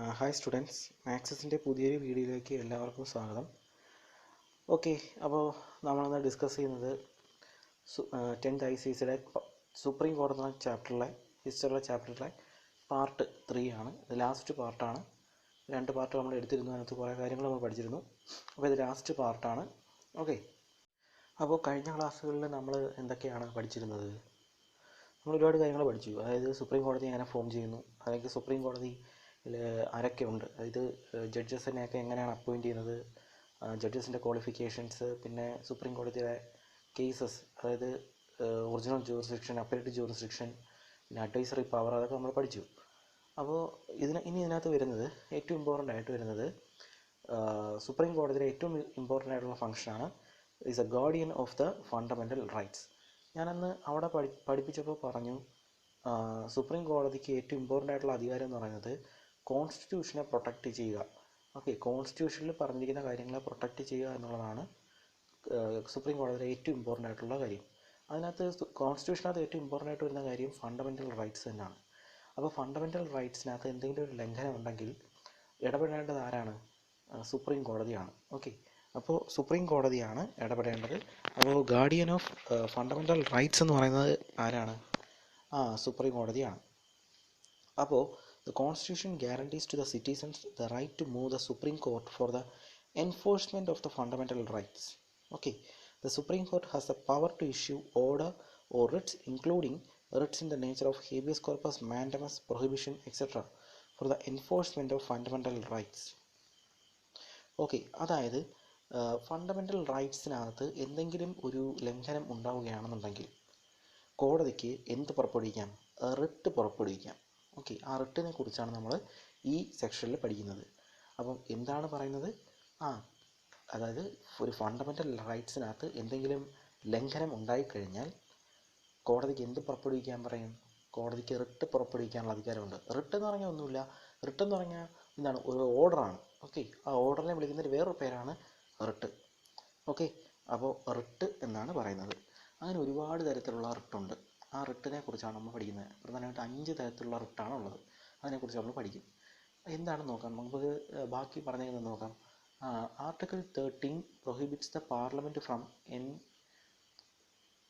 Hi students, മാത്സിൻ്റെ പുതിയൊരു വീഡിയോയിലേക്ക് എല്ലാവർക്കും സ്വാഗതം. ഓക്കെ, അപ്പോൾ നമ്മളിന്ന് ഡിസ്കസ് ചെയ്യുന്നത് 10th ICSEയുടെ സുപ്രീം കോടതി ചാപ്റ്ററിലെ ഹിസ്റ്ററിയിലെ ചാപ്റ്ററിലെ പാർട്ട് 3 ആണ്. ഇത് ലാസ്റ്റ് പാർട്ടാണ്. 2 പാർട്ട് നമ്മൾ എടുത്തിരുന്നു, അതിനകത്ത് കുറേ കാര്യങ്ങൾ നമ്മൾ പഠിച്ചിരുന്നു. അപ്പോൾ ഇത് ലാസ്റ്റ് പാർട്ടാണ്. ഓക്കെ, അപ്പോൾ കഴിഞ്ഞ ക്ലാസ്സുകളിൽ നമ്മൾ എന്തൊക്കെയാണ് പഠിച്ചിരുന്നത്? നമ്മൾ ഒരുപാട് കാര്യങ്ങൾ പഠിച്ചു. അതായത് സുപ്രീം കോടതി എങ്ങനെ ഫോം ചെയ്യുന്നു, അല്ലെങ്കിൽ സുപ്രീം കോടതി ആരൊക്കെ ഉണ്ട്, അതായത് ജഡ്ജസിനെയൊക്കെ എങ്ങനെയാണ് അപ്പോയിൻറ്റ് ചെയ്യുന്നത്, ജഡ്ജസിൻ്റെ ക്വാളിഫിക്കേഷൻസ്, പിന്നെ സുപ്രീം കോടതിയുടെ കേസസ്, അതായത് ഒറിജിനൽ ജൂറിസ്ഡിക്ഷൻ, അപ്പലേറ്റ് ജൂറിസ്ഡിക്ഷൻ, പിന്നെ അഡ്വൈസറി പവർ, അതൊക്കെ നമ്മൾ പഠിച്ചു. അപ്പോൾ ഇതിനകത്ത് വരുന്നത് ഏറ്റവും ഇമ്പോർട്ടൻ്റ് ആയിട്ട് വരുന്നത് സുപ്രീം കോടതിയുടെ ഏറ്റവും ഇമ്പോർട്ടൻ്റ് ആയിട്ടുള്ള ഫംഗ്ഷനാണ് is A guardian of the fundamental rights. ഞാനന്ന് അവിടെ പഠിപ്പിച്ചപ്പോൾ പറഞ്ഞു, സുപ്രീം കോടതിക്ക് ഏറ്റവും ഇമ്പോർട്ടൻ്റ് ആയിട്ടുള്ള അധികാരം എന്ന് പറയുന്നത് കോൺസ്റ്റിറ്റ്യൂഷനെ പ്രൊട്ടക്റ്റ് ചെയ്യുക. ഓക്കെ, കോൺസ്റ്റിറ്റ്യൂഷനിൽ പറഞ്ഞിരിക്കുന്ന കാര്യങ്ങളെ പ്രൊട്ടക്റ്റ് ചെയ്യുക എന്നുള്ളതാണ് സുപ്രീം കോടതിയുടെ ഏറ്റവും ഇമ്പോർട്ടൻ്റ് ആയിട്ടുള്ള കാര്യം. അതിനകത്ത് കോൺസ്റ്റിറ്റ്യൂഷനകത്ത് ഏറ്റവും ഇമ്പോർട്ടൻ്റ് ആയിട്ട് വരുന്ന കാര്യം ഫണ്ടമെൻ്റൽ റൈറ്റ്സ് തന്നെയാണ്. അപ്പോൾ ഫണ്ടമെൻ്റൽ റൈറ്റ്സിനകത്ത് എന്തെങ്കിലും ഒരു ലംഘനം ഉണ്ടെങ്കിൽ ഇടപെടേണ്ടത് ആരാണ്? സുപ്രീം കോടതിയാണ്. ഓക്കെ, അപ്പോൾ സുപ്രീം കോടതിയാണ് ഇടപെടേണ്ടത്. അപ്പോൾ ഗാർഡിയൻ ഓഫ് ഫണ്ടമെൻ്റൽ റൈറ്റ്സ് എന്ന് പറയുന്നത് ആരാണ്? സുപ്രീം കോടതിയാണ്. അപ്പോൾ the Constitution guarantees to the citizens the right to move the Supreme Court for the enforcement of the fundamental rights. Okay, the Supreme Court has the power to issue order or writs, including writs in the nature of habeas corpus, mandamus, prohibition, etc. for the enforcement of fundamental rights. Okay, അതായത് fundamental റൈറ്റ്സിനകത്ത് എന്തെങ്കിലും ഒരു ലംഘനം ഉണ്ടാവുകയാണെന്നുണ്ടെങ്കിൽ കോടതിക്ക് എന്ത് പുറപ്പെടുവിക്കാം? Writ പുറപ്പെടുവിക്കാം. Okay, ആ റിട്ടിനെ കുറിച്ചാണ് നമ്മൾ ഈ സെക്ഷനിൽ പഠിക്കുന്നത്. അപ്പം എന്താണ് പറയുന്നത്? അതായത് ഒരു ഫണ്ടമെൻ്റൽ റൈറ്റ്സിനകത്ത് എന്തെങ്കിലും ലംഘനം ഉണ്ടായിക്കഴിഞ്ഞാൽ കോടതിക്ക് എന്ത് പുറപ്പെടുവിക്കാൻ പറയും? കോടതിക്ക് റിട്ട് പുറപ്പെടുവിക്കാനുള്ള അധികാരമുണ്ട്. റിട്ട് എന്ന് പറഞ്ഞാൽ ഒന്നുമില്ല, റിട്ട് എന്ന് പറഞ്ഞാൽ എന്താണ്? ഒരു ഓർഡറാണ്. ഓക്കെ, ആ ഓർഡറിനെ വിളിക്കുന്നൊരു വേറൊരു പേരാണ് റിട്ട്. ഓക്കെ, അപ്പോൾ റിട്ട് എന്നാണ് പറയുന്നത്. അങ്ങനെ ഒരുപാട് തരത്തിലുള്ള റിട്ടുണ്ട്. ആ റിട്ടിനെ കുറിച്ചാണ് നമ്മൾ പഠിക്കുന്നത്. പ്രധാനമായിട്ട് 5 തരത്തിലുള്ള റിട്ടാണ് ഉള്ളത്. അതിനെക്കുറിച്ച് നമ്മൾ പഠിക്കും. എന്താണെന്ന് നോക്കാം. നമുക്ക് ബാക്കി പറഞ്ഞതെന്ന് നോക്കാം. Article 13 prohibits the parliament from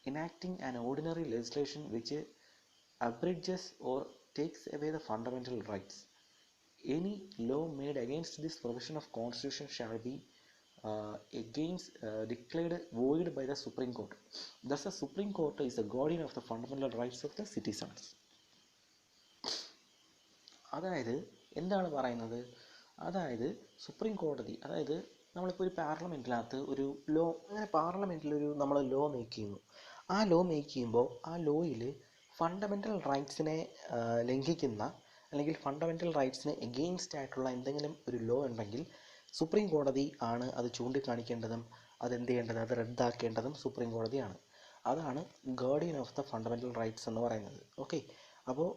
enacting an ordinary legislation which abridges or takes away the fundamental rights. Any law made against this provision of Constitution shall be declared void by the Supreme Court. Thus, the Supreme Court is the guardian of the fundamental rights of the citizens. അതായത് എന്താണ് പറയുന്നത്? അതായത് supreme കോടതി, അതായത് നമ്മളിപ്പോൾ ഒരു പാർലമെൻറ്റിനകത്ത് ഒരു law, അങ്ങനെ പാർലമെൻറ്റിലൊരു നമ്മൾ ലോ മേക്ക് ചെയ്യുന്നു. ആ ലോ മേക്ക് ചെയ്യുമ്പോൾ ആ ലോയിൽ ഫണ്ടമെൻ്റൽ റൈറ്റ്സിനെ ലംഘിക്കുന്ന, അല്ലെങ്കിൽ ഫണ്ടമെൻ്റൽ റൈറ്റ്സിന് എഗെയിൻസ്റ്റ് ആയിട്ടുള്ള എന്തെങ്കിലും ഒരു ലോ ഉണ്ടെങ്കിൽ സുപ്രീം കോടതി ആണ് അത് ചൂണ്ടിക്കാണിക്കേണ്ടതും അതെന്ത് ചെയ്യേണ്ടത്, അത് റദ്ദാക്കേണ്ടതും സുപ്രീം കോടതിയാണ്. അതാണ് guardian of the fundamental rights എന്ന് പറയുന്നത്. ഓക്കെ, അപ്പോൾ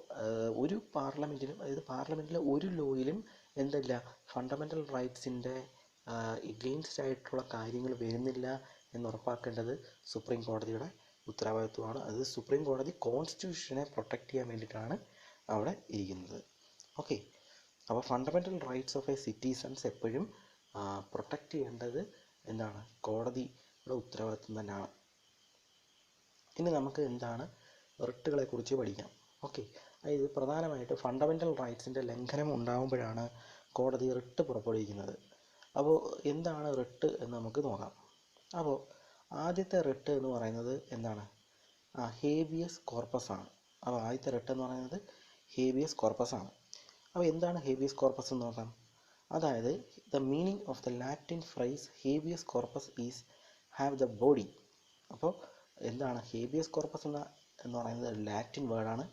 ഒരു പാർലമെൻറ്റിലും, അതായത് പാർലമെൻറ്റിലെ ഒരു ലോയിലും എന്തല്ല, ഫണ്ടമെൻ്റൽ റൈറ്റ്സിൻ്റെ എഗെയിൻസ്റ്റ് ആയിട്ടുള്ള കാര്യങ്ങൾ വരുന്നില്ല എന്ന് ഉറപ്പാക്കേണ്ടത് സുപ്രീം കോടതിയുടെ ഉത്തരവാദിത്വമാണ്. അത് സുപ്രീം കോടതി കോൺസ്റ്റിറ്റ്യൂഷനെ പ്രൊട്ടക്റ്റ് ചെയ്യാൻ വേണ്ടിയിട്ടാണ് അവിടെ ഇരിക്കുന്നത്. ഓക്കെ, അപ്പോൾ fundamental rights of A citizens എപ്പോഴും പ്രൊട്ടക്റ്റ് ചെയ്യേണ്ടത് എന്താണ്? കോടതിയുടെ ഉത്തരവാദിത്വം തന്നെയാണ്. ഇനി നമുക്ക് എന്താണ് റിട്ടുകളെ കുറിച്ച് പഠിക്കാം. ഓക്കെ, അതായത് പ്രധാനമായിട്ട് ഫണ്ടമെൻ്റൽ റൈറ്റ്സിൻ്റെ ലംഘനം ഉണ്ടാകുമ്പോഴാണ് കോടതി റിട്ട് പുറപ്പെടുവിക്കുന്നത്. അപ്പോൾ എന്താണ് റിട്ട് എന്ന് നമുക്ക് നോക്കാം. അപ്പോൾ ആദ്യത്തെ റിട്ട് എന്ന് പറയുന്നത് എന്താണ്? ഹേബിയസ് കോർപ്പസ് ആണ്. അപ്പോൾ ആദ്യത്തെ റിട്ട് എന്ന് പറയുന്നത് ഹേബിയസ് കോർപ്പസ് ആണ്. അപ്പോൾ എന്താണ് ഹേബിയസ് കോർപ്പസ് എന്ന് നോക്കാം. അതായത് the meaning of the Latin fries habeas corpus is have the body. അപ്പോൾ എന്താണ് ഹേബിയസ് കോർപ്പസ് എന്ന് പറയുന്നത്? ലാറ്റിൻ വേർഡാണ്.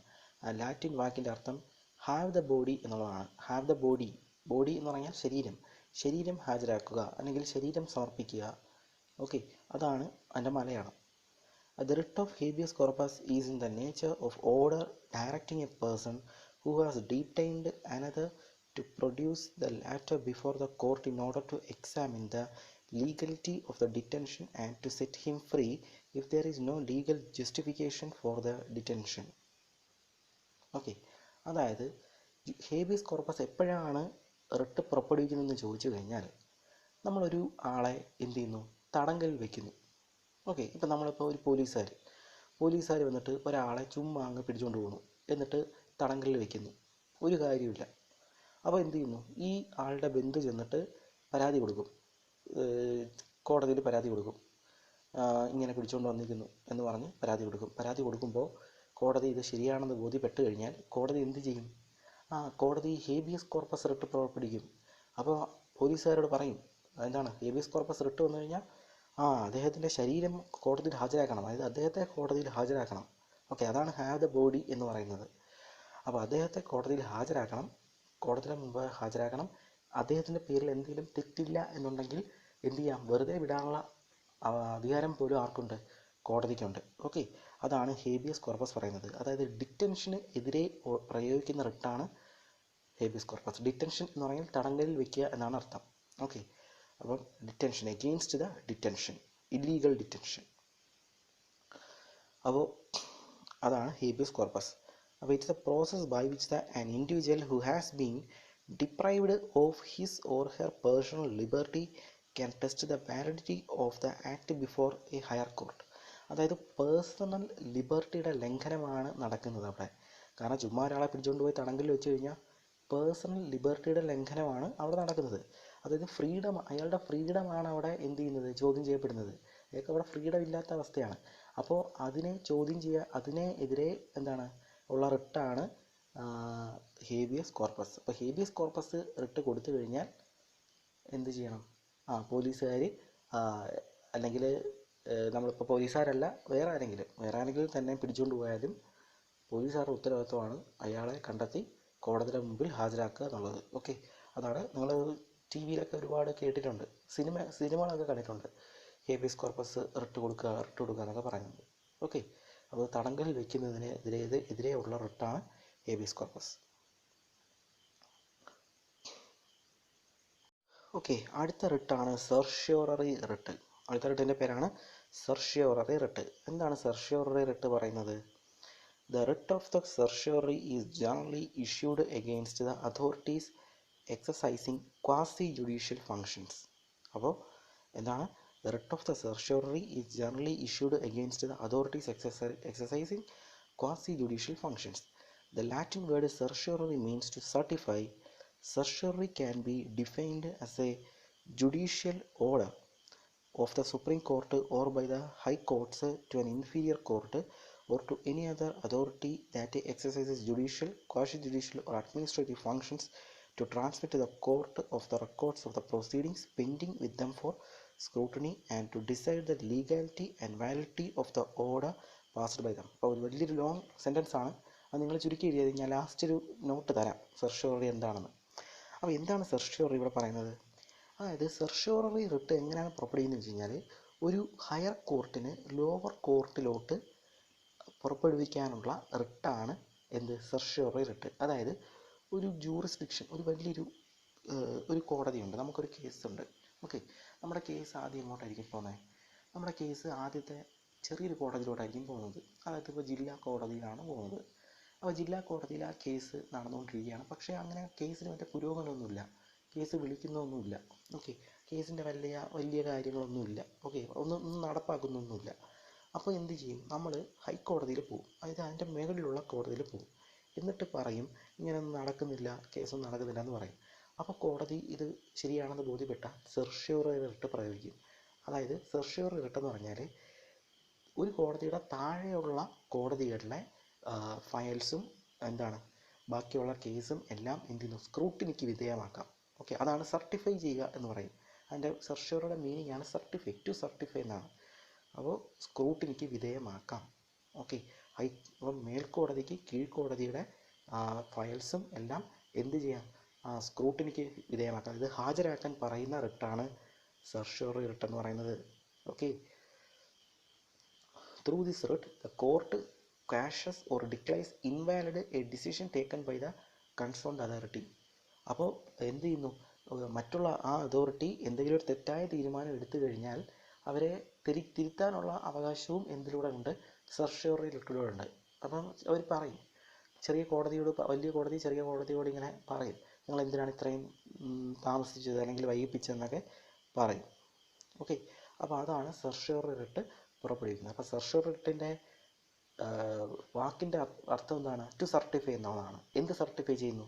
ആ ലാറ്റിൻ വാക്കിൻ്റെ അർത്ഥം ഹാവ് ദ ബോഡി എന്നുള്ളതാണ്. ഹാവ് ദ ബോഡി, ബോഡി എന്ന് പറഞ്ഞാൽ ശരീരം ഹാജരാക്കുക, അല്ലെങ്കിൽ ശരീരം സമർപ്പിക്കുക. ഓക്കെ, അതാണ് അതിൻ്റെ Malayalam. The writ of habeas corpus is in the nature of order directing a person who has detained another to produce the latter before the court in order to examine the legality of the detention and to set him free if there is no legal justification for the detention. Okay, അതായത് habeas corpus എപ്പോഴാണ് writ പുറപ്പെടുവിക്കുന്നതെന്ന് ചോദിച്ചു കഴിഞ്ഞാൽ നമ്മളൊരു ആളെ എന്ത് ചെയ്യുന്നു, തടങ്കലിൽ വയ്ക്കുന്നു. ഓക്കെ, ഇപ്പം നമ്മളിപ്പോൾ ഒരു പോലീസുകാർ വന്നിട്ട് ഒരാളെ ചുമ്മാ അങ്ങ് പിടിച്ചുകൊണ്ട് പോകുന്നു, എന്നിട്ട് തടങ്കലിൽ വയ്ക്കുന്നു, ഒരു കാര്യമില്ല. അപ്പോൾ എന്ത് ചെയ്യുന്നു, ഈ ആളുടെ ബന്ധു ചെന്നിട്ട് പരാതി കൊടുക്കും, കോടതിയിൽ പരാതി കൊടുക്കും, ഇങ്ങനെ പിടിച്ചുകൊണ്ട് വന്നിരിക്കുന്നു എന്ന് പറഞ്ഞ് പരാതി കൊടുക്കുമ്പോൾ കോടതി ഇത് ശരിയാണെന്ന് ബോധ്യപ്പെട്ട് കഴിഞ്ഞാൽ കോടതി എന്ത് ചെയ്യും, കോടതി ഹേബിയസ് കോർപ്പസ് റിട്ട് പുറപ്പെടുവിക്കും. അപ്പോൾ പോലീസുകാരോട് പറയും, എന്താണ് ഹേബിയസ് കോർപ്പസ് റിട്ട് വന്നു കഴിഞ്ഞാൽ അദ്ദേഹത്തിൻ്റെ ശരീരം കോടതിയിൽ ഹാജരാക്കണം, അതായത് അദ്ദേഹത്തെ കോടതിയിൽ ഹാജരാക്കണം. ഓക്കെ, അതാണ് ഹാവ് ദ ബോഡി എന്ന് പറയുന്നത്. അപ്പോൾ അദ്ദേഹത്തെ കോടതിയിൽ ഹാജരാക്കണം, കോടതിയുടെ മുമ്പ് ഹാജരാക്കണം. അദ്ദേഹത്തിൻ്റെ പേരിൽ എന്തെങ്കിലും തെറ്റില്ല എന്നുണ്ടെങ്കിൽ എന്ത് ചെയ്യാം, വെറുതെ വിടാനുള്ള അധികാരം പോലും ആർക്കുണ്ട്, കോടതിക്കുണ്ട്. ഓക്കെ, അതാണ് ഹേബിയസ് കോർപ്പസ് പറയുന്നത്. അതായത് ഡിറ്റൻഷന് എതിരെ പ്രയോഗിക്കുന്ന റിട്ടാണ് ഹേബിയസ് കോർപ്പസ്. ഡിറ്റൻഷൻ എന്ന് പറഞ്ഞാൽ തടങ്കലിൽ വയ്ക്കുക എന്നാണ് അർത്ഥം. ഓക്കെ, അപ്പം detention, against the detention, illegal detention. അപ്പോൾ അതാണ് ഹേബിയസ് കോർപ്പസ്. അപ്പോൾ it's a process by which an individual who has been deprived of his or her personal liberty can test the validity of the act before a higher court. അതായത് personal ലിബർട്ടിയുടെ ലംഘനമാണ് നടക്കുന്നത് അവിടെ. കാരണം ചുമ്മാ ഒരാളെ പിടിച്ചുകൊണ്ട് പോയി തടങ്കലിൽ വെച്ച് കഴിഞ്ഞാൽ പേഴ്സണൽ ലിബർട്ടിയുടെ ലംഘനമാണ് അവിടെ നടക്കുന്നത്. അതായത് ഫ്രീഡം, അയാളുടെ ഫ്രീഡമാണ് അവിടെ എന്ത് ചെയ്യുന്നത്, ചോദ്യം ചെയ്യപ്പെടുന്നത്. അയാൾക്ക് അവിടെ ഫ്രീഡം ഇല്ലാത്ത അവസ്ഥയാണ്. അപ്പോൾ അതിനെ ചോദ്യം ചെയ്യുക, അതിനെതിരെ എന്താണ് ഉള്ള റിട്ടാണ് ഹേബിയസ് കോർപ്പസ്. അപ്പോൾ ഹേബിയസ് കോർപ്പസ് റിട്ട് കൊടുത്തു കഴിഞ്ഞാൽ എന്ത് ചെയ്യണം, പോലീസുകാർ അല്ലെങ്കിൽ നമ്മളിപ്പോൾ പോലീസുകാരല്ല വേറെ ആരെങ്കിലും തന്നെ പിടിച്ചുകൊണ്ട് പോയാലും പോലീസുകാരുടെ ഉത്തരവാദിത്വമാണ് അയാളെ കണ്ടെത്തി കോടതിയുടെ മുമ്പിൽ ഹാജരാക്കുക എന്നുള്ളത്. ഓക്കെ, അതാണ് നിങ്ങൾ ടി വിയിലൊക്കെ ഒരുപാട് കേട്ടിട്ടുണ്ട്, സിനിമകളൊക്കെ കണ്ടിട്ടുണ്ട്, ഹേബിയസ് കോർപ്പസ് റിട്ട് കൊടുക്കുക എന്നൊക്കെ പറയുന്നത്. ഓക്കെ, അപ്പോൾ തടങ്കലിൽ വയ്ക്കുന്നതിനെതിരെ ഉള്ള റിട്ടാണ് ഹേബിയസ് കോർപ്പസ്. ഓക്കെ, അടുത്ത റിട്ടാണ് സെർഷ്യോററി റിട്ട്. അടുത്ത റിട്ടിൻ്റെ പേരാണ് സെർഷ്യോററി റിട്ട്. എന്താണ് സെർഷ്യോററി റിട്ട് പറയുന്നത്? The writ of the certiorari is generally issued against the authorities exercising quasi-judicial functions. അപ്പോൾ എന്താണ്? The writ of the certiorari is generally issued against the authorities exercising quasi-judicial functions. The Latin word certiorari means to certify. Certiorari can be defined as a judicial order of the Supreme Court or by the High Courts to an inferior court or to any other authority that exercises judicial, quasi-judicial or administrative functions to transmit to the court of the records of the proceedings pending with them for scrutiny and to decide the legality and validity of the order passed by them. അപ്പോൾ ഒരു വലിയൊരു long sentence ആണ്, അത് നിങ്ങൾ ചുരുക്കി എഴുതിയത് ഞാൻ last ഒരു നോട്ട് തരാം സെർഷ്യോററി എന്താണെന്ന്. അപ്പോൾ എന്താണ് സെർഷ്യോററി ഇവിടെ പറയുന്നത്? അതായത് സെർഷ്യോററി റിട്ട് എങ്ങനെയാണ് പുറപ്പെടുവിക്കുന്നത് വെച്ച് കഴിഞ്ഞാൽ, ഒരു ഹയർ കോർട്ടിന് ലോവർ കോർട്ടിലോട്ട് പുറപ്പെടുവിക്കാനുള്ള റിട്ടാണ് എന്ത്, സെർഷ്യോററി റിട്ട്. അതായത് ഒരു ജൂറിസ്ഡിക്ഷൻ, ഒരു വലിയൊരു ഒരു കോടതിയുണ്ട്, നമുക്കൊരു കേസുണ്ട്. ഓക്കെ, നമ്മുടെ കേസ് ആദ്യം എങ്ങോട്ടായിരിക്കും പോകുന്നത്? നമ്മുടെ കേസ് ആദ്യത്തെ ചെറിയൊരു കോടതിയിലോട്ടായിരിക്കും പോകുന്നത്. അതായത് ഇപ്പോൾ ജില്ലാ കോടതിയിലാണ് പോകുന്നത്. അപ്പോൾ ജില്ലാ കോടതിയിൽ ആ കേസ് നടന്നുകൊണ്ടിരിക്കുകയാണ്. പക്ഷേ അങ്ങനെ കേസിന് മറ്റേ പുരോഗമനമൊന്നുമില്ല, കേസ് വിളിക്കുന്നൊന്നുമില്ല. ഓക്കെ, കേസിൻ്റെ വലിയ കാര്യങ്ങളൊന്നുമില്ല. ഓക്കെ, ഒന്നും നടപ്പാക്കുന്നൊന്നുമില്ല. അപ്പോൾ എന്ത് ചെയ്യും, നമ്മൾ ഹൈക്കോടതിയിൽ പോകും, അതായത് അതിൻ്റെ മുകളിലുള്ള കോടതിയിൽ പോകും. എന്നിട്ട് പറയും ഇങ്ങനെയൊന്നും നടക്കുന്നില്ല, കേസൊന്നും നടക്കുന്നില്ല എന്ന് പറയും. അപ്പോൾ കോടതി ഇത് ശരിയാണെന്ന് ബോധ്യപ്പെട്ട സെർഷ്യോററി റിട്ട് പ്രയോഗിക്കും. അതായത് സെർഷ്യോററി റിട്ട് എന്ന് പറഞ്ഞാൽ ഒരു കോടതിയുടെ താഴെയുള്ള കോടതികളിലെ ഫയൽസും എന്താണ് ബാക്കിയുള്ള കേസും എല്ലാം എന്ത് ചെയ്യുന്നു, സ്ക്രൂട്ടിനിക്ക് വിധേയമാക്കാം. ഓക്കെ, അതാണ് സർട്ടിഫൈ ചെയ്യുക എന്ന് പറയും. അതിൻ്റെ സെർഷ്യോറിയുടെ മീനിങ് ആണ് സർട്ടിഫൈ, ടു സർട്ടിഫൈ എന്നാണ്. അപ്പോൾ സ്ക്രൂട്ടിനിക്ക് വിധേയമാക്കാം. ഓക്കെ, അപ്പം മേൽക്കോടതിക്ക് കീഴ്ക്കോടതിയുടെ ഫയൽസും എല്ലാം എന്ത് ചെയ്യാം, സ്ക്രൂട്ടിനിക്ക് വിധേയമാക്കാം. ഇത് ഹാജരാക്കാൻ പറയുന്ന റിട്ടാണ് സെർഷ്യോററി റിട്ട് എന്ന് പറയുന്നത്. Okay, through this writ the court quashes or declares invalid a decision taken by the concerned authority. അപ്പോൾ എന്ത് ചെയ്യുന്നു, മറ്റുള്ള ആ അതോറിറ്റി എന്തെങ്കിലും ഒരു തെറ്റായ തീരുമാനം എടുത്തു കഴിഞ്ഞാൽ അവരെ തിരുത്താനുള്ള അവകാശവും എന്തിലൂടെ ഉണ്ട്, സെർഷ്യോററി റിട്ടിലൂടെ ഉണ്ട്. അപ്പം അവർ പറയും, ചെറിയ കോടതിയോട്, വലിയ കോടതി ചെറിയ കോടതിയോട് ഇങ്ങനെ പറയും, നിങ്ങൾ എന്തിനാണ് ഇത്രയും താമസിച്ചത് അല്ലെങ്കിൽ വൈകിപ്പിച്ചതെന്നൊക്കെ പറയും. ഓക്കെ, അപ്പോൾ അതാണ് സെർഷ്യോറി റിട്ട് പുറപ്പെടുവിക്കുന്നത്. അപ്പോൾ സെർഷ്യോറി റിട്ടിൻ്റെ വാക്കിൻ്റെ അർത്ഥം എന്താണ്? ടു സർട്ടിഫൈ എന്നുള്ളതാണ്. എന്ത് സർട്ടിഫൈ ചെയ്യുന്നു?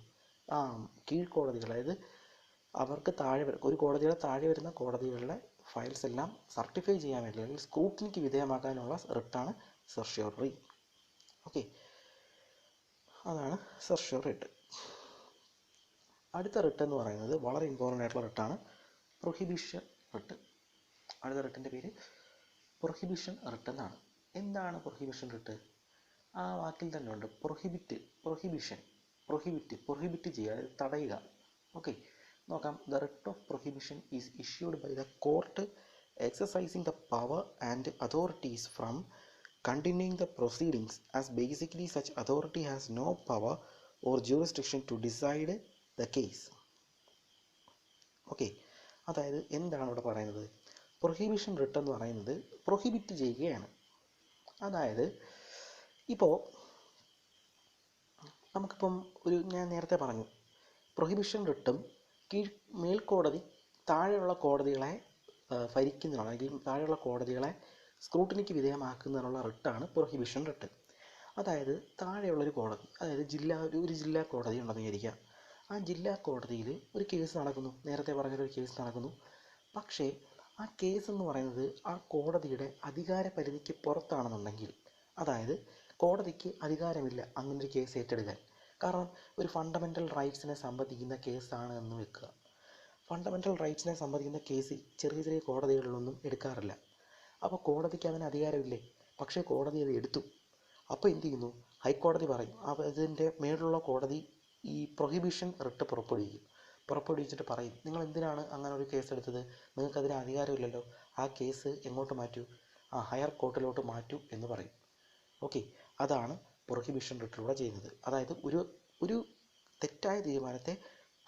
കീഴ്ക്കോടതികൾ, അതായത് അവർക്ക് താഴെ ഒരു കോടതിയുടെ താഴെ വരുന്ന കോടതികളിലെ ഫയൽസ് എല്ലാം സർട്ടിഫൈ ചെയ്യാൻ വേണ്ടി അല്ലെങ്കിൽ സ്ക്രൂട്ടിനിക്ക് വിധേയമാക്കാനുള്ള റിട്ടാണ് സെർഷ്യോറി. ഓക്കെ, അതാണ് സെർഷ്യോറി റിട്ട്. അടുത്ത റിട്ട് എന്ന് പറയുന്നത് വളരെ ഇമ്പോർട്ടൻ്റ് ആയിട്ടുള്ള റിട്ടാണ് പ്രൊഹിബിഷൻ റിട്ട്. അടുത്ത റിട്ടിൻ്റെ പേര് പ്രൊഹിബിഷൻ റിട്ട് എന്നാണ്. എന്താണ് പ്രൊഹിബിഷൻ റിട്ട്? ആ വാക്കിൽ തന്നെ ഉണ്ട് പ്രൊഹിബിറ്റ്, പ്രൊഹിബിഷൻ, പ്രൊഹിബിറ്റ് ചെയ്യുക, അതായത് തടയുക. ഓക്കെ, നോക്കാം. The writ of prohibition is issued by the court exercising the power and authorities from continuing the proceedings, as basically such authority has no power or jurisdiction to decide the case. Okay, അതായത് എന്താണ് ഇവിടെ പറയുന്നത്? Prohibition writ എന്ന് പറയുന്നത് prohibit ചെയ്യുകയാണ്. അതായത് ഇപ്പോൾ നമുക്കിപ്പം ഞാൻ നേരത്തെ പറഞ്ഞു, പ്രൊഹിബിഷൻ റിട്ടും മേൽക്കോടതി താഴെയുള്ള കോടതികളെ ഭരിക്കുന്നതാണ്, അല്ലെങ്കിൽ താഴെയുള്ള കോടതികളെ സ്ക്രൂട്ടിനിക്ക് വിധേയമാക്കുന്നതിനുള്ള റിട്ടാണ് പ്രൊഹിബിഷൻ റിട്ട്. അതായത് താഴെയുള്ളൊരു കോടതി, അതായത് ഒരു ജില്ലാ കോടതി ഉണ്ടെന്ന് വിചാരിക്കുക. ആ ജില്ലാ കോടതിയിൽ ഒരു കേസ് നടക്കുന്നു, നേരത്തെ പറഞ്ഞൊരു കേസ് നടക്കുന്നു. പക്ഷേ ആ കേസ് എന്ന് പറയുന്നത് ആ കോടതിയുടെ അധികാര പരിധിക്ക് പുറത്താണെന്നുണ്ടെങ്കിൽ, അതായത് കോടതിക്ക് അധികാരമില്ല അങ്ങനൊരു കേസ് ഏറ്റെടുക്കാൻ. കാരണം ഒരു ഫണ്ടമെൻ്റൽ റൈറ്റ്സിനെ സംബന്ധിക്കുന്ന കേസാണ് എന്ന് വെക്കുക. ഫണ്ടമെൻ്റൽ റൈറ്റ്സിനെ സംബന്ധിക്കുന്ന കേസ് ചെറിയ ചെറിയ കോടതികളിലൊന്നും എടുക്കാറില്ല. അപ്പോൾ കോടതിക്ക് അതിന് അധികാരമില്ലേ? പക്ഷേ കോടതി അത് എടുത്തു. അപ്പോൾ എന്ത് ചെയ്യുന്നു? ഹൈക്കോടതി പറയും, അപ്പോൾ ഇതിൻ്റെ മേലുള്ള കോടതി ഈ പ്രൊഹിബിഷൻ റിട്ട് പുറപ്പെടുവിച്ചിട്ട് പറയും, നിങ്ങൾ എന്തിനാണ് അങ്ങനെ ഒരു കേസ് എടുത്തത്? നിങ്ങൾക്കതിന് അധികാരമില്ലല്ലോ, ആ കേസ് എങ്ങോട്ട് മാറ്റൂ? ഹയർ കോർട്ടിലോട്ട് മാറ്റൂ എന്ന് പറയും. ഓക്കെ, അതാണ് പ്രൊഹിബിഷൻ റിട്ടിലൂടെ ചെയ്യുന്നത്. അതായത് ഒരു തെറ്റായ തീരുമാനത്തെ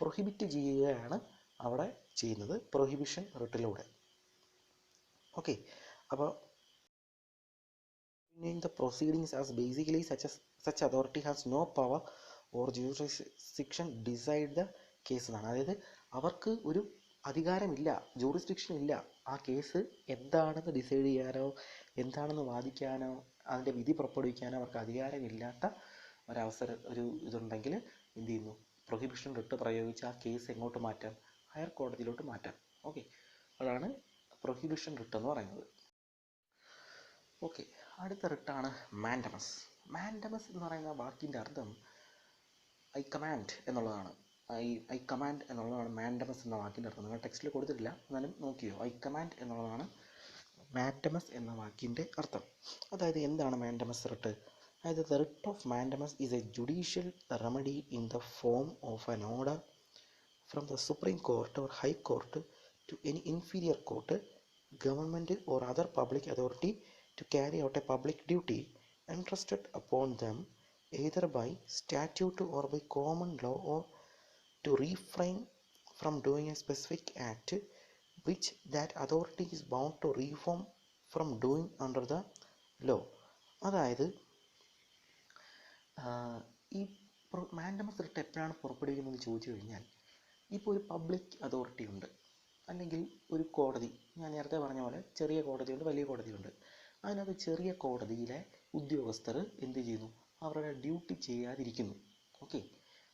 പ്രൊഹിബിറ്റ് ചെയ്യുകയാണ് അവിടെ ചെയ്യുന്നത് പ്രൊഹിബിഷൻ റിട്ടിലൂടെ. ഓക്കെ, അപ്പോൾ the proceedings as basically such authority has no power or jurisdiction decide the case എന്നാണ്. അതായത് അവർക്ക് ഒരു അധികാരമില്ല, ജൂറിസ്ഡിക്ഷൻ ഇല്ല, ആ കേസ് എന്താണെന്ന് ഡിസൈഡ് ചെയ്യാനോ എന്താണെന്ന് വാദിക്കാനോ അതിൻ്റെ വിധി പുറപ്പെടുവിക്കാനോ അവർക്ക് അധികാരമില്ലാത്ത ഒരു ഇതുണ്ടെങ്കിൽ എന്ത് ചെയ്യുന്നു? പ്രൊഹിബിഷൻ റിട്ട് പ്രയോഗിച്ച് ആ കേസ് എങ്ങോട്ട് മാറ്റാം? ഹയർ കോടതിയിലോട്ട് മാറ്റാം. ഓക്കെ, അതാണ് പ്രൊഹിബിഷൻ റിട്ട് എന്ന് പറയുന്നത്. ഓക്കെ, അടുത്ത റിട്ടാണ് മാൻഡമസ്. മാൻഡമസ് എന്ന് പറയുന്ന വാക്കിൻ്റെ അർത്ഥം ഐ കമാൻഡ് എന്നുള്ളതാണ്. ഐ കമാൻഡ് എന്നുള്ളതാണ് മാൻഡമസ് എന്ന വാക്കിൻ്റെ അർത്ഥം. നിങ്ങൾ ടെക്സ്റ്റിൽ കൊടുത്തിട്ടില്ല, എന്നാലും നോക്കിയോ. ഐ കമാൻഡ് എന്നുള്ളതാണ് മാൻഡമസ് എന്ന വാക്കിൻ്റെ അർത്ഥം. അതായത് എന്താണ് മാൻഡമസ് റിട്ട്? അതായത് the writ of mandamus is a judicial remedy in the form of an order from the supreme court or high court to any inferior court, government or other public authority to carry out a public duty entrusted upon them either by statute or by common law, or to refrain from doing a specific act which that authority is bound to refrain from doing under the law. അതായത് ഈ mandamus writ എപ്പോഴാണ് പുറപ്പെടുവിക്കുന്നതെന്ന് ചോദിച്ചു കഴിഞ്ഞാൽ, ഇപ്പോൾ ഒരു public authority ഉണ്ട്, അല്ലെങ്കിൽ ഒരു കോടതി, ഞാൻ നേരത്തെ പറഞ്ഞ പോലെ ചെറിയ കോടതിയുണ്ട്, വലിയ കോടതിയുണ്ട്. അതിനകത്ത് ചെറിയ കോടതിയിലെ ഉദ്യോഗസ്ഥർ എന്ത് ചെയ്യുന്നു? അവരുടെ ഡ്യൂട്ടി ചെയ്യാതിരിക്കുന്നു. ഓക്കെ,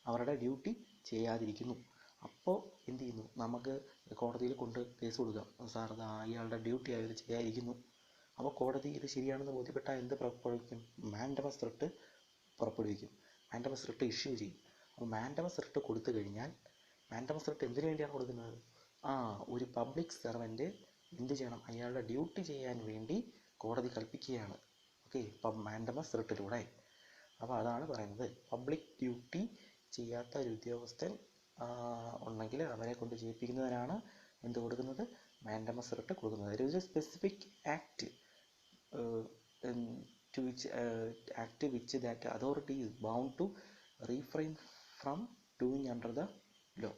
അവരുടെ ഡ്യൂട്ടി ചെയ്യാതിരിക്കുന്നു. അപ്പോൾ എന്ത് ചെയ്യുന്നു? നമുക്ക് കോടതിയിൽ കൊണ്ട് കേസ് കൊടുക്കാം, സാർ ഇയാളുടെ ഡ്യൂട്ടി അവർ ചെയ്യാതിരിക്കുന്നു. അപ്പോൾ കോടതി ഇത് ശരിയാണെന്ന് ബോധ്യപ്പെട്ടാൽ എന്ത് പുറപ്പെടുവിക്കും? മാൻഡമസ് റിട്ട് പുറപ്പെടുവിക്കും, മാൻഡമസ് റിട്ട് ഇഷ്യൂ ചെയ്യും. അപ്പോൾ മാൻഡമസ് റിട്ട് കൊടുത്തു കഴിഞ്ഞാൽ, മാൻഡമസ് റിട്ട് എന്തിനു വേണ്ടിയാണ് കൊടുക്കുന്നത്? ഒരു പബ്ലിക് സെർവൻറ്റ് എന്ത് ചെയ്യണം? അയാളുടെ ഡ്യൂട്ടി ചെയ്യാൻ വേണ്ടി കോടതി കൽപ്പിക്കുകയാണ്. ഓക്കെ, ഇപ്പം മാൻഡമസ് റിട്ടിലൂടെ. അപ്പോൾ അതാണ് പറയുന്നത്, പബ്ലിക് ഡ്യൂട്ടി ചെയ്യാത്ത ഒരു ഉദ്യോഗസ്ഥൻ ഉണ്ടെങ്കിൽ അവരെ കൊണ്ട് ചെയ്യിപ്പിക്കുന്നതിനാണ് എന്ത് കൊടുക്കുന്നത്? മാൻഡമസ് റിട്ട് കൊടുക്കുന്നത്. ഒരു specific act which that authority is bound to refrain from doing under the law.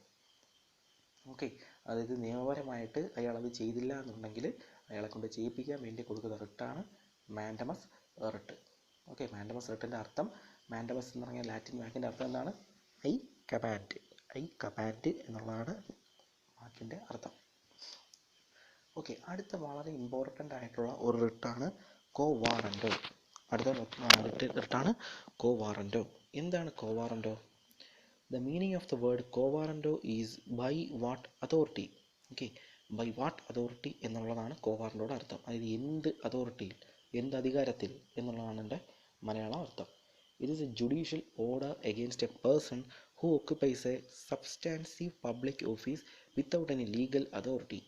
Okay, അതായത് നിയമപരമായിട്ട് അയാളത് ചെയ്തില്ല എന്നുണ്ടെങ്കിൽ അയാളെ കൊണ്ട് ചെയ്യിപ്പിക്കാൻ വേണ്ടി കൊടുക്കുന്ന റിട്ടാണ് മാൻഡമസ് റിട്ട്. ഓക്കെ, മാൻഡമസ് റിട്ടിൻ്റെ അർത്ഥം, മാൻഡമസ് എന്ന് പറഞ്ഞാൽ ലാറ്റിൻ വാക്കിൻ്റെ അർത്ഥം എന്താണ്? I command. ഐ കമാൻഡ് എന്നുള്ളതാണ് വാക്കിൻ്റെ അർത്ഥം. ഓക്കെ, അടുത്ത വളരെ ഇമ്പോർട്ടൻ്റ് ആയിട്ടുള്ള ഒരു റിട്ടാണ് കോ വാറൻറ്റോ. അടുത്ത റിട്ടാണ് കോ വാറൻറ്റോ. എന്താണ് quo warranto? The meaning of the word quo warranto is by what authority. Okay, by what authority എന്നുള്ളതാണ് കോ വാറൻറ്റോയുടെ അർത്ഥം. അതായത് എന്ത് അതോറിറ്റിയിൽ, എന്ത് അധികാരത്തിൽ എന്നുള്ളതാണ് എൻ്റെ മലയാളം അർത്ഥം. It is a judicial order against A person who occupies a substantive public office without any legal authority.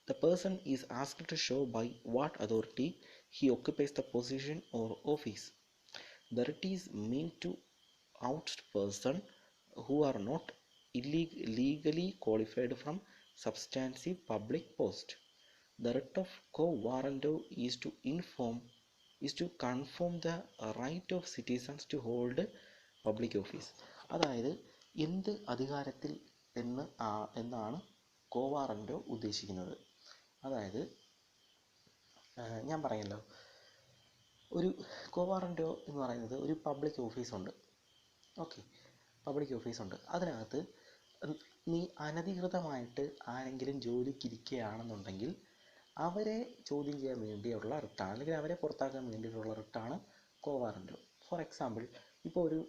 The person is asked to show by what authority he occupies the position or office. The writ is meant to oust persons who are not legally qualified from substantive public post. The writ of quo warranto is to confirm the right of citizens to hold public office. അതായത് എന്ത് അധികാരത്തിൽ എന്നാണ് കോ warranto ഉദ്ദേശിക്കുന്നത്. അതായത് ഞാൻ പറയല്ലോ, ഒരു കോ warranto എന്ന് പറയുന്നത് ഒരു പബ്ലിക് ഓഫീസുണ്ട്. ഓക്കെ, പബ്ലിക് ഓഫീസുണ്ട്. അതിനകത്ത് നീ അനധികൃതമായിട്ട് ആരെങ്കിലും ജോലിക്കിരിക്കുകയാണെന്നുണ്ടെങ്കിൽ അവരെ ചോദ്യം ചെയ്യാൻ വേണ്ടിയുള്ള റിട്ടാണ്, അല്ലെങ്കിൽ അവരെ പുറത്താക്കാൻ വേണ്ടിയിട്ടുള്ള റിട്ടാണ് കോ വാറൻറ്റോ. ഫോർ എക്സാമ്പിൾ, ഇപ്പോൾ ഒരു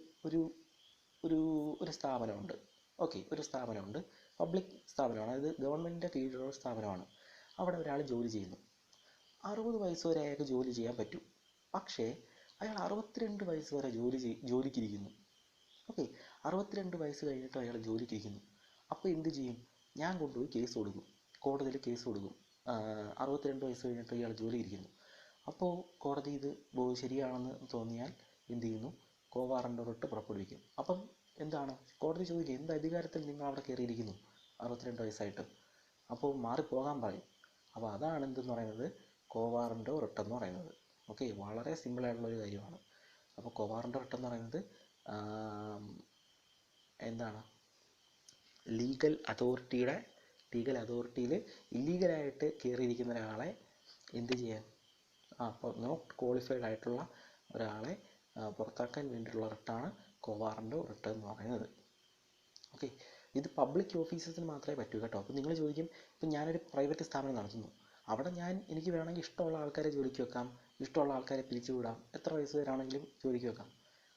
ഒരു ഒരു സ്ഥാപനമുണ്ട്. ഓക്കെ, ഒരു സ്ഥാപനമുണ്ട്, പബ്ലിക് സ്ഥാപനമാണ്, അതായത് ഗവൺമെൻറ്റിൻ്റെ കീഴിലുള്ള സ്ഥാപനമാണ്. അവിടെ ഒരാൾ ജോലി ചെയ്യുന്നു. 60 വയസ്സ് വരെ അയാൾക്ക് ജോലി ചെയ്യാൻ പറ്റും. പക്ഷേ അയാൾ 62 വയസ്സ് വരെ ജോലിക്കിരിക്കുന്നു. ഓക്കെ, 62 വയസ്സ് കഴിഞ്ഞിട്ട് അയാൾ ജോലിക്കിരിക്കുന്നു. അപ്പോൾ എന്ത് ചെയ്യും? ഞാൻ കൊണ്ടുപോയി കേസ് കൊടുക്കും, കോടതിയിൽ കേസ് കൊടുക്കും. 62 വയസ്സ് കഴിഞ്ഞിട്ട് ഇയാൾ ജോലിയിരിക്കുന്നു. അപ്പോൾ കോടതി ഇത് ശരിയാണെന്ന് തോന്നിയാൽ എന്ത് ചെയ്യുന്നു? കോ വാറൻറ്റോ റിട്ട് പുറപ്പെടുവിക്കും. അപ്പം എന്താണ് കോടതി ചോദിക്കുക, എന്ത് അധികാരത്തിൽ നിങ്ങൾ അവിടെ കയറിയിരിക്കുന്നു 62 വയസ്സായിട്ട്? അപ്പോൾ മാറിപ്പോകാൻ പറയും. അപ്പോൾ അതാണ് എന്തെന്ന് പറയുന്നത്, കോ വാറൻറ്റോ റിട്ട് എന്ന് പറയുന്നത്. ഓക്കെ, വളരെ സിമ്പിളായിട്ടുള്ളൊരു കാര്യമാണ്. അപ്പോൾ കോ വാറൻറ്റോ റിട്ട് എന്ന് പറയുന്നത് എന്താണ്, ലീഗൽ അതോറിറ്റിയിൽ ഇല്ലീഗലായിട്ട് കയറിയിരിക്കുന്ന ഒരാളെ എന്ത് ചെയ്യാൻ, നോട്ട് ക്വാളിഫൈഡ് ആയിട്ടുള്ള ഒരാളെ പുറത്താക്കാൻ വേണ്ടിയിട്ടുള്ള റിട്ടാണ് കോ വാറൻറ്റോ റിട്ട് എന്ന് പറയുന്നത്. ഓക്കെ, ഇത് പബ്ലിക് ഓഫീസസിന് മാത്രമേ പറ്റൂ കേട്ടോ. അപ്പോൾ നിങ്ങൾ ചോദിക്കും, ഇപ്പം ഞാനൊരു പ്രൈവറ്റ് സ്ഥാപനം നടത്തുന്നു, അവിടെ എനിക്ക് വേണമെങ്കിൽ ഇഷ്ടമുള്ള ആൾക്കാരെ ജോലിക്ക് വെക്കാം, ഇഷ്ടമുള്ള ആൾക്കാരെ പിരിച്ചുവിടാം, എത്ര വയസ്സ് വരാണെങ്കിലും ജോലിക്ക് വെക്കാം.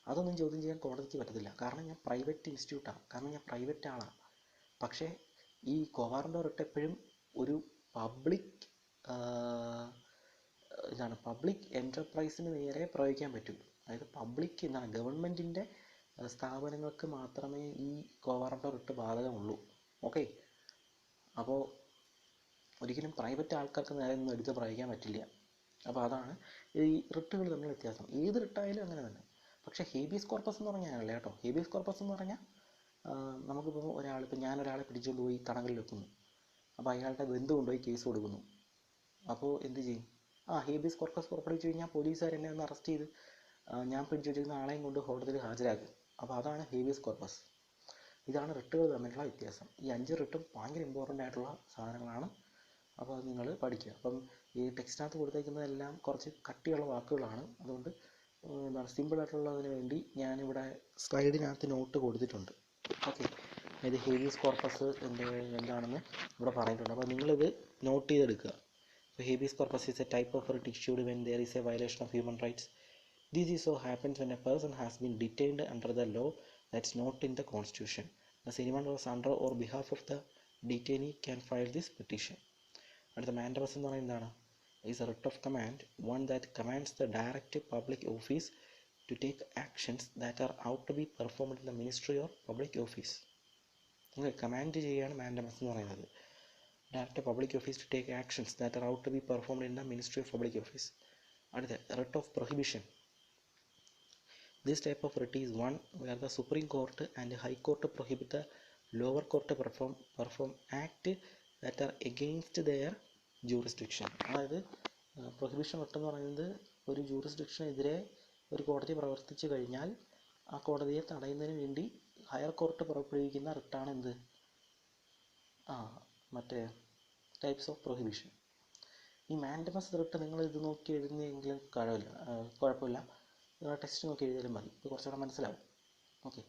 അതൊന്നും ചോദ്യം ചെയ്യാൻ കോടതിക്ക് പറ്റത്തില്ല. കാരണം ഞാൻ പ്രൈവറ്റ് ഇൻസ്റ്റിറ്റ്യൂട്ടാണ്, കാരണം ഞാൻ പ്രൈവറ്റ് ആളാണ്. പക്ഷേ ഈ കോ വാറൻറ്റോ റിട്ട് എപ്പോഴും ഒരു പബ്ലിക് എൻ്റർപ്രൈസിന് നേരെ പ്രയോഗിക്കാൻ പറ്റും. അതായത് പബ്ലിക് ഗവൺമെൻറ്റിൻ്റെ സ്ഥാപനങ്ങൾക്ക് മാത്രമേ ഈ കോ വാറൻറ്റോ റിട്ട് ബാധകമുള്ളൂ. ഓക്കെ, അപ്പോൾ ഒരിക്കലും പ്രൈവറ്റ് ആൾക്കാർക്ക് നേരെ ഒന്നും എടുത്ത് പ്രയോഗിക്കാൻ പറ്റില്ല. അപ്പോൾ അതാണ് ഈ റിട്ടുകൾ തമ്മിൽ വ്യത്യാസം. ഏത് റിട്ടായാലും അങ്ങനെ തന്നെ. പക്ഷേ ഹേബിയസ് കോർപ്പസ് എന്ന് പറഞ്ഞാൽ അങ്ങനെയല്ല കേട്ടോ. ഹേബിയസ് കോർപ്പസ് എന്ന് പറഞ്ഞാൽ ഞാനൊരാളെ പിടിച്ചുകൊണ്ട് പോയി തടങ്കലിൽ വെക്കുന്നു. അപ്പോൾ അയാളുടെ ബന്ധു കൊണ്ടുപോയി കേസ് കൊടുക്കുന്നു. അപ്പോൾ എന്ത് ചെയ്യും? ഹേബിയസ് കോർപ്പസ് പുറപ്പെടുവിച്ച് കഴിഞ്ഞാൽ പോലീസുകാർ എന്നെ ഒന്ന് അറസ്റ്റ് ചെയ്ത് ഞാൻ പിടിച്ചു വെച്ചിരിക്കുന്ന ആളെയും കൊണ്ട് കോടതിയിൽ ഹാജരാക്കും. അപ്പോൾ അതാണ് ഹേബിയസ് കോർപ്പസ്. ഇതാണ് റിട്ടുകൾ തമ്മിലുള്ള വ്യത്യാസം. ഈ 5 റിട്ടും ഭയങ്കര ഇമ്പോർട്ടൻ്റ് ആയിട്ടുള്ള സാധനങ്ങളാണ്. അപ്പോൾ അത് നിങ്ങൾ പഠിക്കുക. അപ്പം ഈ ടെക്സ്റ്റിനകത്ത് കൊടുത്തേക്കുന്നതെല്ലാം കുറച്ച് കട്ടിയുള്ള വാക്കുകളാണ്. അതുകൊണ്ട് സിമ്പിളായിട്ടുള്ളതിന് വേണ്ടി ഞാനിവിടെ സ്ലൈഡിനകത്ത് നോട്ട് കൊടുത്തിട്ടുണ്ട്. ഓക്കെ, ഇത് ഹേബിയസ് കോർപ്പസ് എന്താണെന്ന് ഇവിടെ പറഞ്ഞിട്ടുണ്ട്. അപ്പോൾ നിങ്ങളിത് നോട്ട് ചെയ്തെടുക്കുക. So habeas corpus is a type of writ issued when there is a violation of human rights. This is so happens when a person has been detained under the law that's not in the constitution. Thus anyone who is under or behalf of the detainee can file this petition. അടുത്ത mandamus എന്ന് പറയുന്നത് എന്താണ്? Is a writ of command, one that commands the direct public office to take actions that are out to be performed in the ministry or public office. Command ചെയ്യാണ് mandamus എന്ന് പറയുന്നത്. Direct public office to take actions that are out to be performed in the Ministry of Public Office. അടുത്ത writ of prohibition. This type of writ is one where the Supreme Court and High Court prohibit the lower court to perform act that are against their jurisdiction. അതായത് prohibition writ എന്ന് പറയുന്നത് ഒരു ജൂറിസ്ഡിക്ഷനെതിരെ ഒരു കോടതി പ്രവർത്തിച്ചു കഴിഞ്ഞാൽ ആ കോടതിയെ തടയുന്നതിന് വേണ്ടി ഹയർ കോർട്ട് പുറപ്പെടുവിക്കുന്ന റിട്ടാണ് എന്ത്? മറ്റേ ടൈപ്സ് ഓഫ് പ്രൊഹിബിഷൻ. ഈ മാൻഡമസ് റിട്ട് നിങ്ങൾ ഇത് നോക്കി എഴുതുന്നെങ്കിലും കുഴപ്പമില്ല. നിങ്ങൾ ടെക്സ്റ്റ് നോക്കി എഴുതിയാലും മതി. ഇത് കുറച്ചുകൂടെ മനസ്സിലാവും. ഓക്കെ,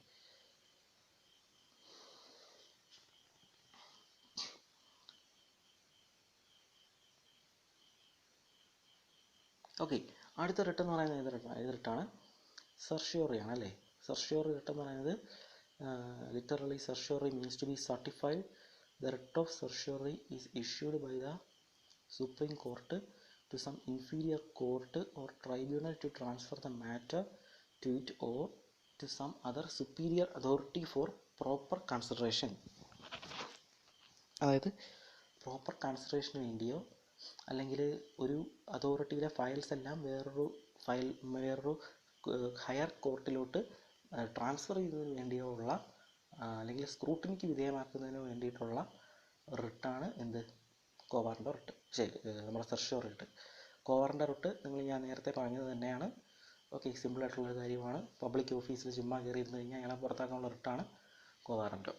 ഓക്കെ, അടുത്ത റിട്ട് എന്ന് പറയുന്നത് ഏത് റിട്ടാണ്? സർഷ്യോറി ആണ് അല്ലേ. സർഷ്യോറി റിട്ട് എന്ന് പറയുന്നത് literally certiorari means to be certified. The writ of certiorari is issued by the supreme court to some inferior court or tribunal to transfer the matter to it or to some other superior authority for proper consideration. അതായത് proper കൺസിഡറേഷന് വേണ്ടിയോ അല്ലെങ്കിൽ ഒരു അതോറിറ്റിയിലെ files എല്ലാം വേറൊരു higher കോർട്ടിലോട്ട് transfer ചെയ്യുന്നതിന് വേണ്ടിയോ ഉള്ള അല്ലെങ്കിൽ സ്ക്രൂട്ടിനിക്ക് വിധേയമാക്കുന്നതിന് വേണ്ടിയിട്ടുള്ള റിട്ടാണ് എന്ത്? കോവാറൻ്റ് റിട്ട്. ശരി, നമ്മുടെ സർഷ്യോറി റിട്ട്. കോവാറൻ്റ് റിട്ട് ഞാൻ നേരത്തെ പറഞ്ഞത് തന്നെയാണ്. ഓക്കെ, സിമ്പിളായിട്ടുള്ളൊരു കാര്യമാണ്. പബ്ലിക് ഓഫീസിൽ ചുമ്മാ കയറി ഇരുന്ന് കഴിഞ്ഞാൽ അയാളെ പുറത്താക്കാനുള്ള റിട്ടാണ് കോവാറൻ്റ്.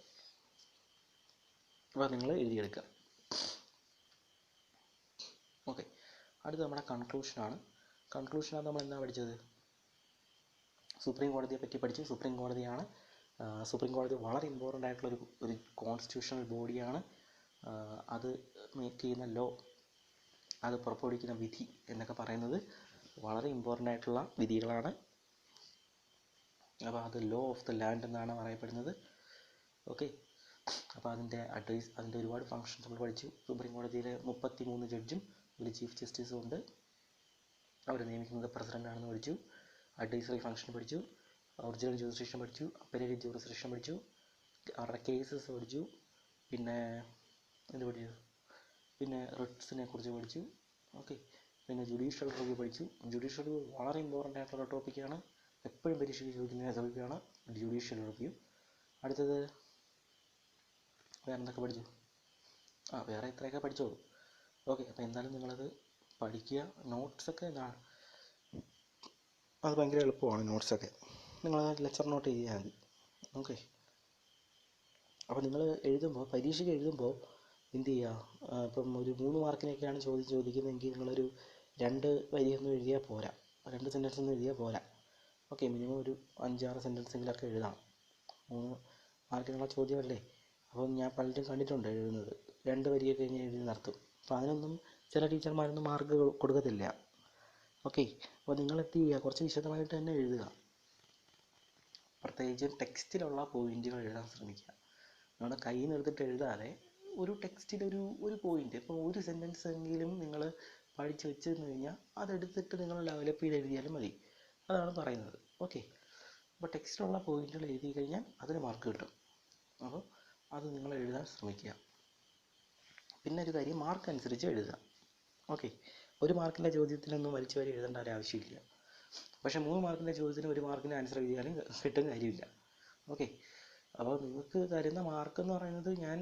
അപ്പോൾ നിങ്ങൾ എഴുതിയെടുക്കുക. ഓക്കെ, അടുത്ത് നമ്മുടെ കൺക്ലൂഷനാണ്. കൺക്ലൂഷനാണ് നമ്മൾ എന്താ പഠിച്ചത്? സുപ്രീം കോടതിയെ പറ്റി പഠിച്ചു. സുപ്രീം കോടതി വളരെ ഇമ്പോർട്ടൻ്റ് ആയിട്ടുള്ള ഒരു കോൺസ്റ്റിറ്റ്യൂഷണൽ ബോഡിയാണ്. അത് മേക്ക് ചെയ്യുന്ന ലോ, അത് പുറപ്പെടുവിക്കുന്ന വിധി എന്നൊക്കെ പറയുന്നത് വളരെ ഇമ്പോർട്ടൻ്റ് ആയിട്ടുള്ള വിധികളാണ്. അപ്പോൾ അത് ലോ ഓഫ് ദ ലാൻഡ് എന്നാണ് പറയപ്പെടുന്നത്. ഓക്കെ, അപ്പോൾ അതിൻ്റെ ഒരുപാട് ഫങ്ഷൻസ് നമ്മൾ പഠിച്ചു. സുപ്രീം കോടതിയിലെ 33 ജഡ്ജും ഒരു ചീഫ് ജസ്റ്റിസും ഉണ്ട്. അവർ നിയമിക്കുന്നത് പ്രസിഡൻ്റാണെന്ന് പഠിച്ചു. അഡ്വൈസറി ഫങ്ഷൻ പഠിച്ചു. ഒറിജിനൽ ജൂറിസ്ഡിക്ഷൻ പഠിച്ചു. അപ്പലേറ്റ് ജൂറിസ്ഡിക്ഷൻ പഠിച്ചു. അവരുടെ കേസസ് പഠിച്ചു. പിന്നെ എന്ത് പഠിച്ചു? പിന്നെ റിട്ട്സിനെ കുറിച്ച് പഠിച്ചു. ഓക്കെ, പിന്നെ ജുഡീഷ്യൽ റിവ്യൂ പഠിച്ചു. ജുഡീഷ്യൽ റിവ്യൂ വളരെ ഇമ്പോർട്ടൻ്റ് ആയിട്ടുള്ള ടോപ്പിക്കാണ്. എപ്പോഴും പരീക്ഷയ്ക്ക് ചോദിക്കുന്ന ടോപ്പിക്കാണ് ജുഡീഷ്യൽ റിവ്യൂ. അടുത്തത് വേറെ എന്തൊക്കെ പഠിച്ചു? വേറെ ഇത്രയൊക്കെ പഠിച്ചോളൂ. ഓക്കെ, അപ്പോൾ എന്തായാലും നിങ്ങളത് പഠിക്കുക. നോട്ട്സൊക്കെ എന്താണ്, അത് ഭയങ്കര എളുപ്പമാണ്. നോട്ട്സൊക്കെ നിങ്ങൾ ലെക്ചർ നോട്ട് ചെയ്താൽ മതി. ഓക്കെ, അപ്പോൾ നിങ്ങൾ പരീക്ഷയ്ക്ക് എഴുതുമ്പോൾ എന്ത് ചെയ്യുക? ഇപ്പം ഒരു 3 മാർക്കിനൊക്കെയാണ് ചോദിക്കുന്നതെങ്കിൽ നിങ്ങളൊരു 2 വരിയൊന്നും എഴുതിയാൽ പോരാ, 2 സെൻറ്റൻസ് ഒന്നും എഴുതിയാൽ പോരാ. ഓക്കെ, മിനിമം ഒരു 5-6 സെൻറ്റൻസെങ്കിലൊക്കെ എഴുതാം. 3 മാർക്കിനുള്ള ചോദ്യമല്ലേ. അപ്പം ഞാൻ പലരും കണ്ടിട്ടുണ്ട് എഴുതുന്നത് 2 വരിയൊക്കെ കഴിഞ്ഞ് എഴുതി നടത്തും. അപ്പോൾ അതിനൊന്നും ചില ടീച്ചർമാരൊന്നും മാർക്ക് കൊടുക്കത്തില്ല. ഓക്കെ, അപ്പോൾ നിങ്ങൾ എന്ത് ചെയ്യുക? കുറച്ച് വിശദമായിട്ട് തന്നെ എഴുതുക. പ്രത്യേകിച്ചും ടെക്സ്റ്റിലുള്ള പോയിന്റുകൾ എഴുതാൻ ശ്രമിക്കുക. നമ്മുടെ കയ്യിൽ നിന്ന് എടുത്തിട്ട് എഴുതാതെ ഒരു ടെക്സ്റ്റിൽ ഒരു പോയിന്റ്, ഇപ്പോൾ ഒരു സെൻറ്റൻസ് എങ്കിലും നിങ്ങൾ പഠിച്ച് വെച്ചിരുന്നു കഴിഞ്ഞാൽ അതെടുത്തിട്ട് നിങ്ങൾ ഡെവലപ്പ് ചെയ്ത് എഴുതിയാലും മതി. അതാണ് പറയുന്നത്. ഓക്കെ, അപ്പോൾ ടെക്സ്റ്റിലുള്ള പോയിന്റുകൾ എഴുതി കഴിഞ്ഞാൽ അതിന് മാർക്ക് കിട്ടും. അപ്പോൾ അത് നിങ്ങൾ എഴുതാൻ ശ്രമിക്കുക. പിന്നെ ഒരു കാര്യം, മാർക്ക് അനുസരിച്ച് എഴുതുക. ഓക്കെ, 1 മാർക്കിൻ്റെ ചോദ്യത്തിനൊന്നും വലിച്ചു വരെ എഴുതേണ്ട ഒരു ആവശ്യമില്ല. പക്ഷേ 3 മാർക്കിൻ്റെ ചോദ്യത്തിന് 1 മാർക്കിൻ്റെ ആൻസർ എഴുതിയാലും കിട്ടും കാര്യമില്ല. ഓക്കെ, അപ്പോൾ നിങ്ങൾക്ക് തരുന്ന മാർക്കെന്ന് പറയുന്നത് ഞാൻ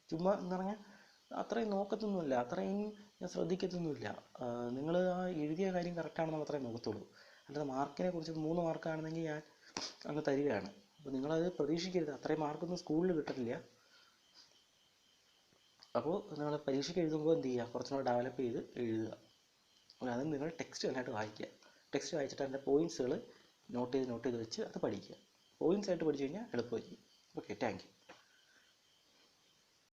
ചുമ്മാ എന്ന് പറഞ്ഞാൽ അത്രയും നോക്കത്തൊന്നുമില്ല, അത്രയും ഞാൻ ശ്രദ്ധിക്കത്തൊന്നുമില്ല. നിങ്ങൾ ആ എഴുതിയ കാര്യം കറക്റ്റാണെന്ന് മാത്രമേ നോക്കത്തുള്ളൂ. അല്ലാതെ മാർക്കിനെ കുറിച്ച് 3 മാർക്കാണെന്നെങ്കിൽ ഞാൻ അങ്ങ് തരികയാണ്. അപ്പോൾ നിങ്ങളത് പ്രതീക്ഷിക്കരുത്. അത്രയും മാർക്കൊന്നും സ്കൂളിൽ കിട്ടത്തില്ല. അപ്പോൾ നിങ്ങൾ പരീക്ഷയ്ക്ക് എഴുതുമ്പോൾ എന്ത് ചെയ്യുക? കുറച്ചുകൂടെ ഡെവലപ്പ് ചെയ്ത് എഴുതുക. അത് നിങ്ങൾ ടെക്സ്റ്റ് നന്നായിട്ട് വായിക്കുക. ടെക്സ്റ്റ് വായിച്ചിട്ട് അതിൻ്റെ പോയിൻറ്റ്സുകൾ നോട്ട് ചെയ്ത് വെച്ച് അത് പഠിക്കുക. പോയിൻറ്റ്സ് ആയിട്ട് പഠിച്ചു കഴിഞ്ഞാൽ എളുപ്പമായിരിക്കും. Okay, thank you.